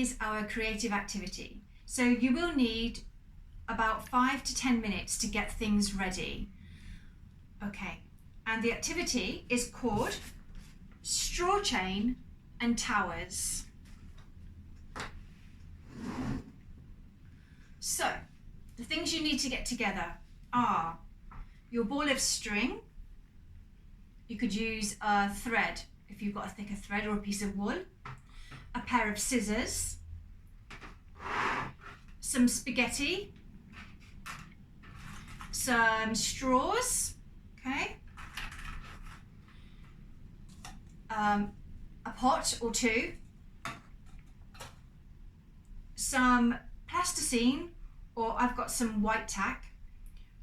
is our creative activity. So you will need about 5 to 10 minutes to get things ready. Okay, and the activity is called straw chain and towers. So, the things you need to get together are your ball of string. You could use a thread if you've got a thicker thread, or a piece of wool, a pair of scissors, some spaghetti, some straws, okay, a pot or two, some plasticine, or I've got some white tack.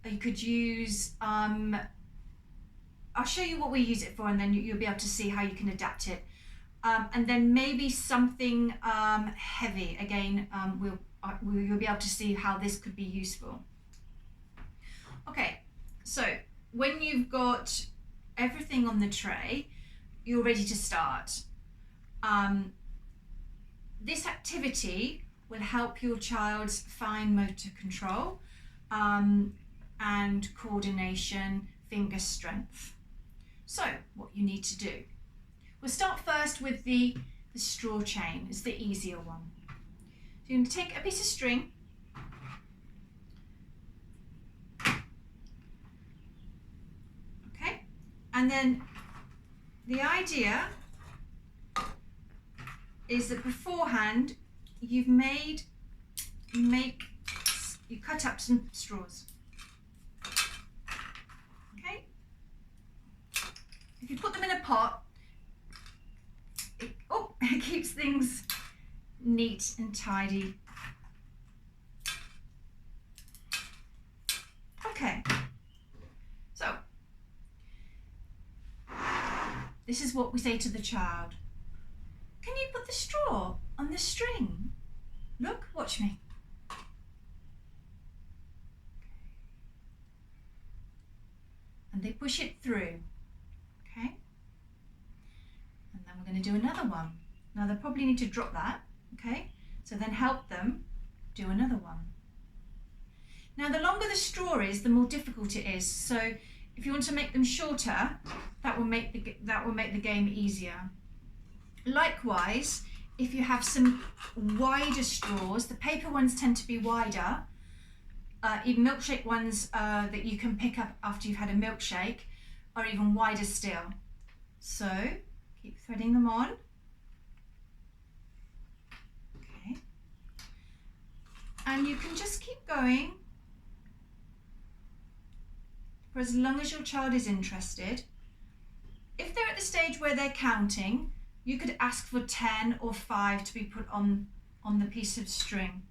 You could use, I'll show you what we use it for, and then you'll be able to see how you can adapt it. And then maybe something heavy. Again, you'll be able to see how this could be useful. Okay, so when you've got everything on the tray, you're ready to start. This activity will help your child's fine motor control and coordination, finger strength. So what you need to do, we'll start first with the straw chain. It's the easier one. So you're going to take a piece of string, okay, and then the idea is that beforehand you cut up some straws. Okay, if you put them in a pot, it keeps things neat and tidy. Okay, so this is what we say to the child. Can you put the straw on the string? Look, watch me. And they push it through, okay? And then we're going to do another one. Now they'll probably need to drop that, okay? So then help them do another one. Now the longer the straw is, the more difficult it is. So if you want to make them shorter, that will make the game easier. Likewise, if you have some wider straws, the paper ones tend to be wider. Even milkshake ones that you can pick up after you've had a milkshake are even wider still. So keep threading them on. Okay. And you can just keep going for as long as your child is interested. If they're at the stage where they're counting, you could ask for 10 or 5 to be put on the piece of string.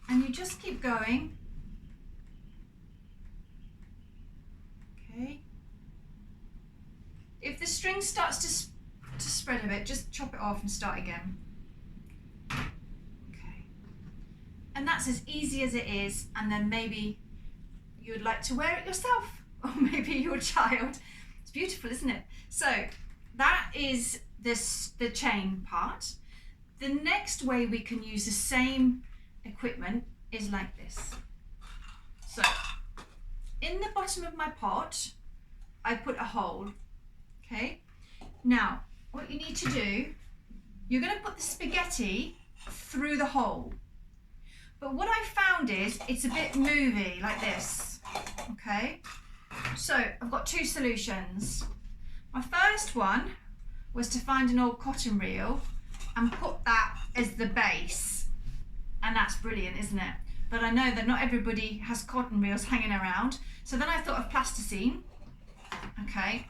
And you just keep going. Okay. If the string starts to spread a bit, just chop it off and start again. Okay. And that's as easy as it is, and then maybe you'd like to wear it yourself, or maybe your child. It's beautiful, isn't it? So that is the chain part. The next way we can use the same equipment is like this. So in the bottom of my pot, I put a hole, okay? Now, what you need to do, you're going to put the spaghetti through the hole. But what I found is it's a bit movie, like this, okay? So I've got 2 solutions. My first one was to find an old cotton reel and put that as the base. And that's brilliant, isn't it? But I know that not everybody has cotton reels hanging around. So then I thought of plasticine, okay?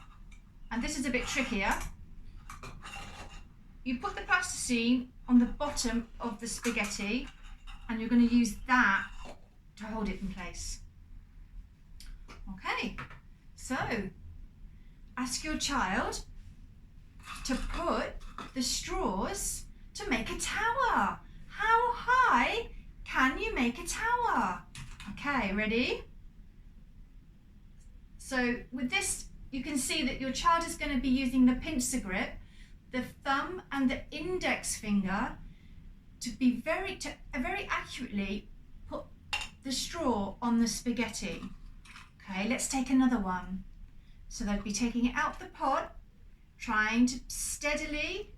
And this is a bit trickier. You put the plasticine on the bottom of the spaghetti, and you're going to use that to hold it in place. Okay, so ask your child to put the straws to make a tower. How high can you make a tower? Okay, ready? So with this, you can see that your child is going to be using the pincer grip, the thumb and the index finger to very accurately put the straw on the spaghetti. Okay, let's take another one. So they'd be taking it out the pot, trying to steadily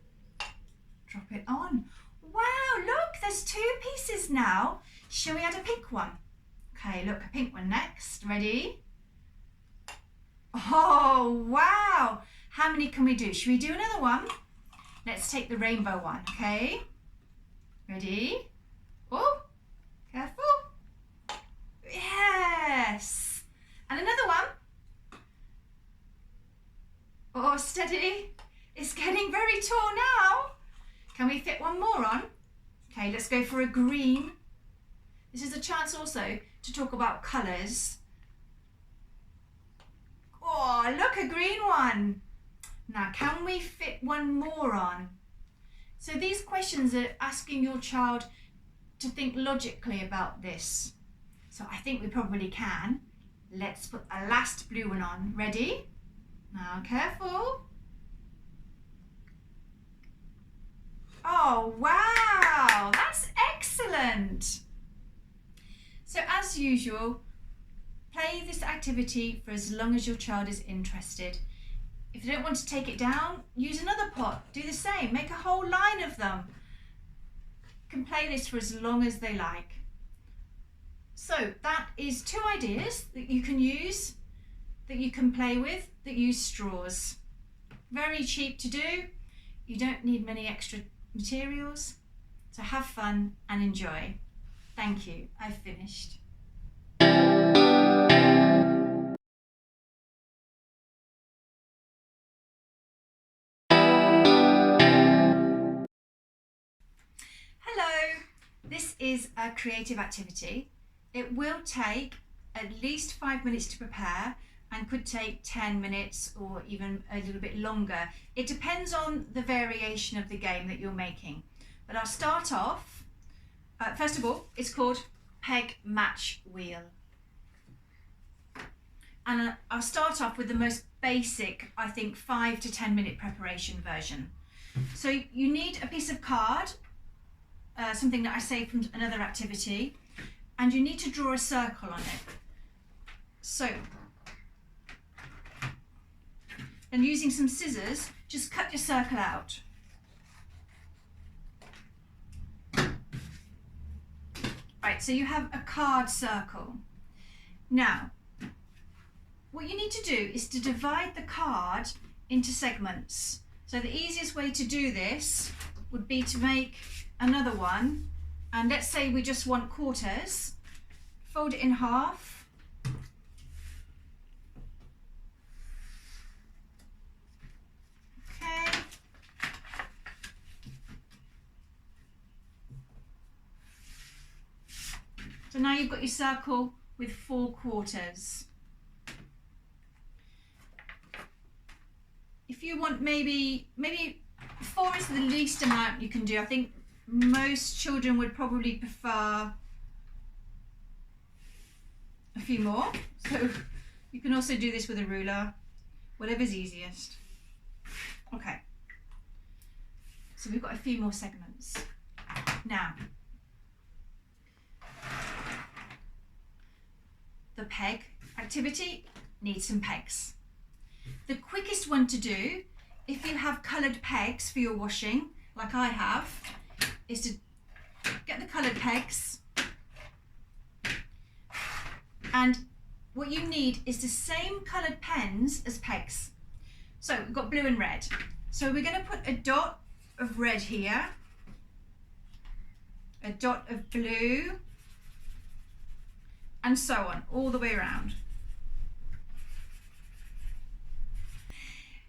drop it on. Wow, look, there's 2 pieces now. Shall we add a pink one? Okay, look, a pink one next. Ready? Oh, wow. How many can we do? Should we do another one? Let's take the rainbow one, okay? Ready? Oh, careful. Yes. And another one. Oh, steady. It's getting very tall now. Can we fit one more on? Okay, let's go for a green. This is a chance also to talk about colours. Oh, look, a green one. Now, can we fit one more on? So these questions are asking your child to think logically about this. So I think we probably can. Let's put a last blue one on. Ready? Now, careful. Oh, wow, that's excellent. So as usual, play this activity for as long as your child is interested. If you don't want to take it down, use another pot. Do the same. Make a whole line of them. You can play this for as long as they like. So that is 2 ideas that you can use, that you can play with, that use straws. Very cheap to do. You don't need many extra materials. So have fun and enjoy. Thank you. I've finished. Hello, this is a creative activity. It will take at least 5 minutes to prepare and could take 10 minutes or even a little bit longer. It depends on the variation of the game that you're making. But I'll start off, first of all, it's called Peg Match Wheel. And I'll start off with the most basic, I think 5 to 10 minute preparation version. So you need a piece of card, something that I saved from another activity, and you need to draw a circle on it. So, then using some scissors, just cut your circle out. Right, so you have a card circle. Now, what you need to do is to divide the card into segments. So the easiest way to do this would be to make another one, and let's say we just want quarters. Fold it in half. Okay. So now you've got your circle with 4 quarters. If you want maybe 4 is the least amount you can do. I think most children would probably prefer a few more. So you can also do this with a ruler, whatever's easiest. Okay. So we've got a few more segments. Now, the peg activity needs some pegs. The quickest one to do, if you have coloured pegs for your washing, like I have, is to get the coloured pegs, and what you need is the same coloured pens as pegs. So we've got blue and red. So we're going to put a dot of red here, a dot of blue, and so on, all the way around.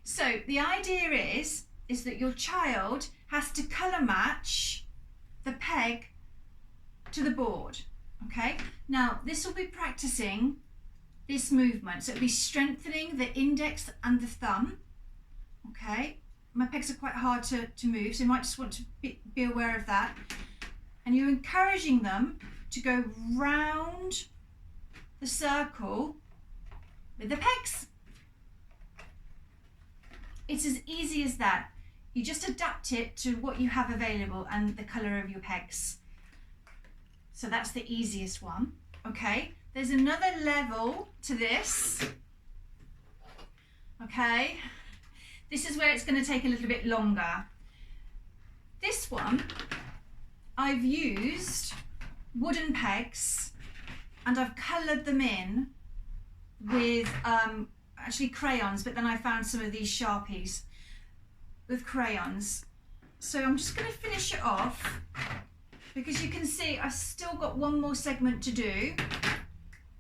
So the idea is that your child has to colour match the peg to the board, okay? Now this will be practicing this movement, so it'll be strengthening the index and the thumb, okay? My pegs are quite hard to move, so you might just want to be aware of that. And you're encouraging them to go round the circle with the pegs. It's as easy as that. You just adapt it to what you have available and the colour of your pegs. So that's the easiest one. Okay, there's another level to this. Okay, this is where it's going to take a little bit longer. This one, I've used wooden pegs and I've coloured them in with actually crayons, but then I found some of these Sharpies with crayons. So I'm just going to finish it off because you can see I've still got one more segment to do.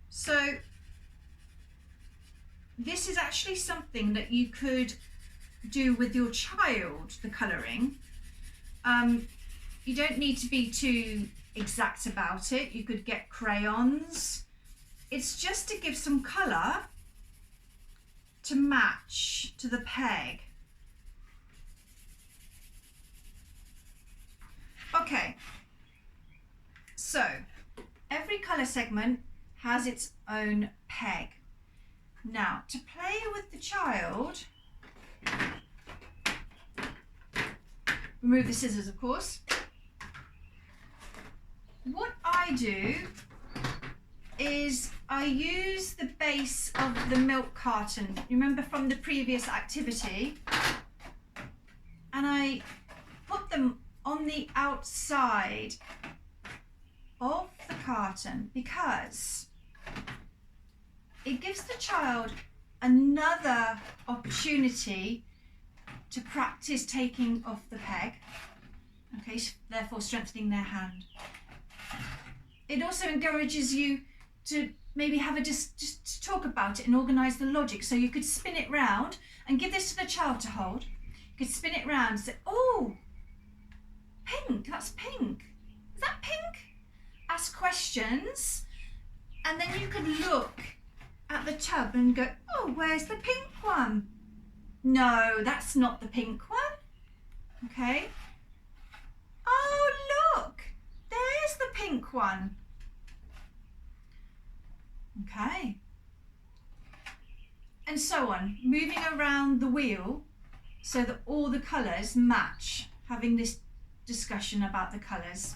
So this is actually something that you could do with your child, the colouring. You don't need to be too exact about it. You could get crayons. It's just to give some colour to match to the peg. Okay, so every colour segment has its own peg. Now, to play with the child, remove the scissors, of course. What I do is I use the base of the milk carton, remember from the previous activity, and I put them on the outside of the carton because it gives the child another opportunity to practice taking off the peg, okay, therefore strengthening their hand. It also encourages you to maybe have a just talk about it and organise the logic. So you could spin it round and give this to the child to hold. You could spin it round and say, oh, pink, that's pink. Is that pink? Ask questions, and then you could look at the tub and go, oh, where's the pink one? No, that's not the pink one. Okay. Oh, look, there's the pink one. Okay. And so on, moving around the wheel so that all the colours match, having this discussion about the colours.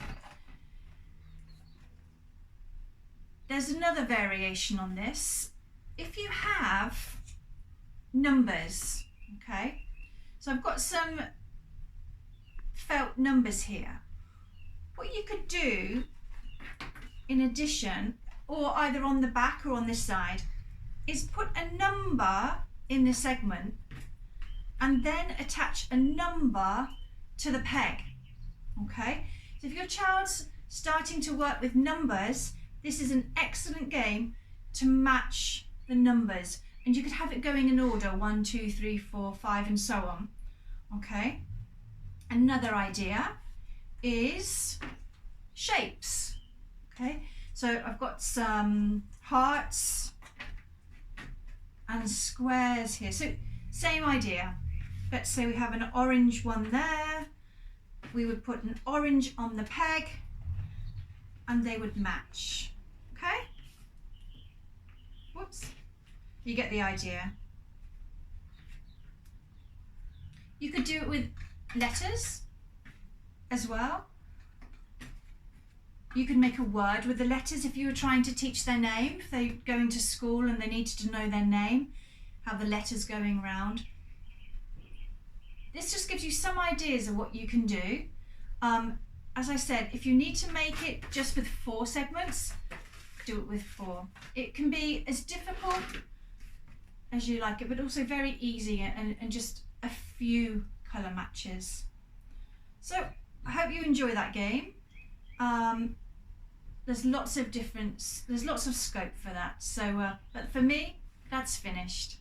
There's another variation on this. If you have numbers, okay, so I've got some felt numbers here. What you could do in addition, or either on the back or on this side, is put a number in the segment and then attach a number to the peg. Okay, so if your child's starting to work with numbers, this is an excellent game to match the numbers, and you could have it going in order 1, 2, 3, 4, 5 and so on. Okay, another idea is shapes. Okay, so I've got some hearts and squares here, so same idea. Let's say we have an orange one there, we would put an orange on the peg and they would match. Okay, whoops, you get the idea. You could do it with letters as well. You could make a word with the letters if you were trying to teach their name, if they're going to school and they needed to know their name, have the letters going round. This just gives you some ideas of what you can do. As I said, if you need to make it just with 4 segments, do it with 4. It can be as difficult as you like it, but also very easy and just a few colour matches. So I hope you enjoy that game. There's lots of scope for that. So, but for me, that's finished.